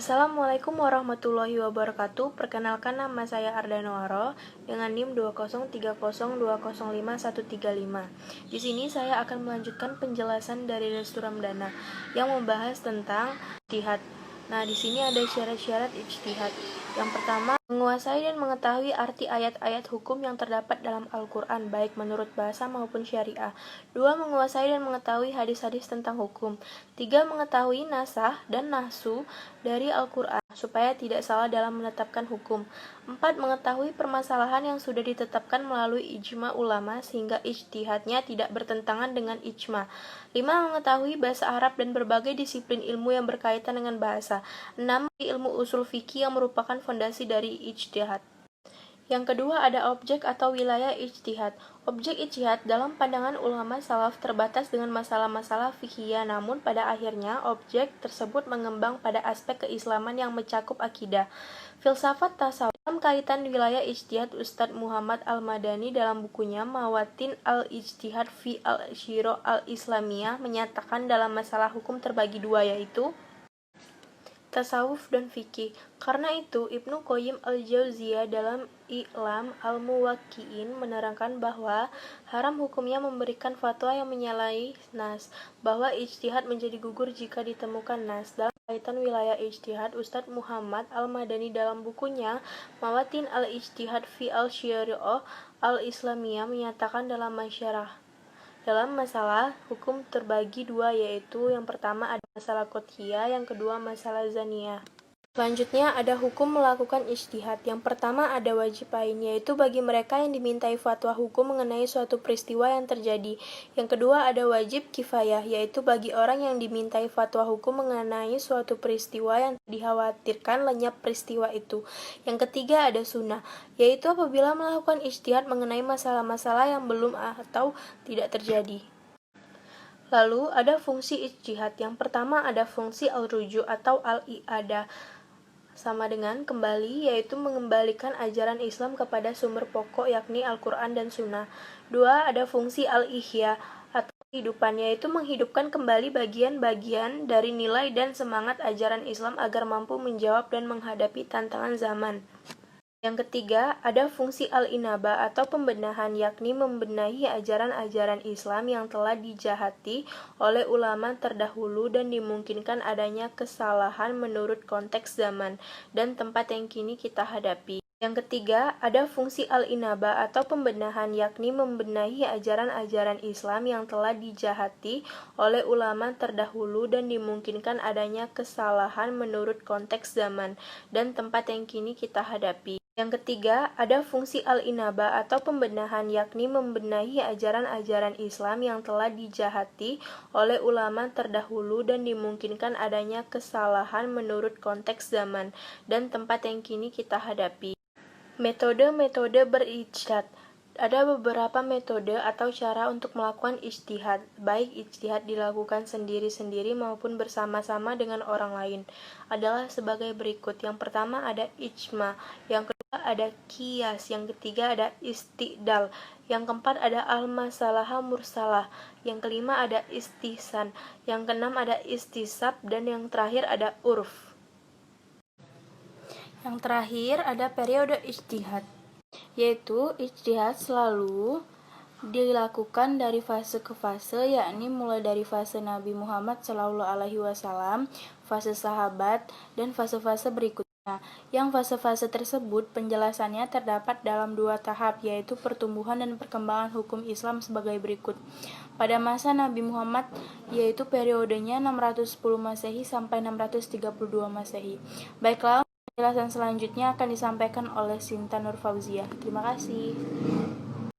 Assalamualaikum warahmatullahi wabarakatuh. Perkenalkan, nama saya Arda Noaro dengan NIM 20302051135. Di sini saya akan melanjutkan penjelasan dari Restu Ramdana yang membahas tentang ijtihad. Nah, di sini ada syarat-syarat ijtihad. Yang pertama, menguasai dan mengetahui arti ayat-ayat hukum yang terdapat dalam Al-Quran, baik menurut bahasa maupun syariah. 2. Menguasai dan mengetahui hadis-hadis tentang hukum. 3. Mengetahui nasah dan nahsu dari Al-Quran, supaya tidak salah dalam menetapkan hukum. 4. Mengetahui permasalahan yang sudah ditetapkan melalui ijma ulama, sehingga ijtihadnya tidak bertentangan dengan ijma. 5. Mengetahui bahasa Arab dan berbagai disiplin ilmu yang berkaitan dengan bahasa. 6. Ilmu usul fikih yang merupakan fondasi dari ijtihad. Yang kedua ada objek atau wilayah ijtihad. Objek ijtihad dalam pandangan ulama salaf terbatas dengan masalah-masalah fikhiyah, namun pada akhirnya objek tersebut mengembang pada aspek keislaman yang mencakup akidah, filsafat, tasawuf. Dalam kaitan wilayah ijtihad, Ustadz Muhammad Al-Madani dalam bukunya Mawatin al-Ijtihad fi al-Syiro al-Islamiyah menyatakan dalam masalah hukum terbagi dua, yaitu tasawuf dan fikih. Karena itu, Ibnu Qayyim al-Jauziyah dalam I'lam al-Muwaqqi'in menerangkan bahwa haram hukumnya memberikan fatwa yang menyalahi nas, bahwa ijtihad menjadi gugur jika ditemukan nas. Dalam kaitan wilayah ijtihad, Ustadz Muhammad Al-Madani dalam bukunya Mawatin al-Ijtihad fi al-Syari'ah al-Islamiyah menyatakan dalam masalah hukum terbagi dua, yaitu yang pertama ada masalah qot'iyah, yang kedua masalah zaniyah. Selanjutnya ada hukum melakukan ijtihad. Yang pertama ada wajib ain, yaitu bagi mereka yang dimintai fatwa hukum mengenai suatu peristiwa yang terjadi. Yang kedua ada wajib kifayah, yaitu bagi orang yang dimintai fatwa hukum mengenai suatu peristiwa yang dikhawatirkan lenyap peristiwa itu. Yang ketiga ada sunnah, yaitu apabila melakukan ijtihad mengenai masalah-masalah yang belum atau tidak terjadi. Lalu ada fungsi ijtihad. Yang pertama ada fungsi al-ruju' atau al-i'adah, sama dengan kembali, yaitu mengembalikan ajaran Islam kepada sumber pokok yakni Al-Quran dan Sunnah. 2. Ada fungsi al-ihya atau kehidupan, yaitu menghidupkan kembali bagian-bagian dari nilai dan semangat ajaran Islam agar mampu menjawab dan menghadapi tantangan zaman. Yang ketiga, ada fungsi al-inaba atau pembenahan, yakni membenahi ajaran-ajaran Islam yang telah dijahati oleh ulama terdahulu dan dimungkinkan adanya kesalahan menurut konteks zaman dan tempat yang kini kita hadapi. Yang ketiga, ada fungsi al-inaba atau pembenahan, yakni membenahi ajaran-ajaran Islam yang telah dijahati oleh ulama terdahulu dan dimungkinkan adanya kesalahan menurut konteks zaman dan tempat yang kini kita hadapi. Yang ketiga, ada fungsi al-inaba atau pembenahan, yakni membenahi ajaran-ajaran Islam yang telah dijahati oleh ulama terdahulu dan dimungkinkan adanya kesalahan menurut konteks zaman dan tempat yang kini kita hadapi. Metode-metode berijtihad. Ada beberapa metode atau cara untuk melakukan ijtihad, baik ijtihad dilakukan sendiri-sendiri maupun bersama-sama dengan orang lain, adalah sebagai berikut. Yang pertama ada ijma, yang kedua ada qiyas, yang ketiga ada istidlal, yang keempat ada al-masalah mursalah, yang kelima ada istihsan, yang keenam ada istisab, dan yang terakhir ada urf. Yang terakhir ada periode ijtihad, yaitu ijtihad selalu dilakukan dari fase ke fase, yakni mulai dari fase Nabi Muhammad SAW, fase sahabat, dan fase-fase berikutnya. Yang fase-fase tersebut penjelasannya terdapat dalam dua tahap, yaitu pertumbuhan dan perkembangan hukum Islam sebagai berikut. Pada masa Nabi Muhammad, yaitu periodenya 610 Masehi sampai 632 Masehi. Baiklah, penjelasan selanjutnya akan disampaikan oleh Sinta Nur Fauziah. Terima kasih.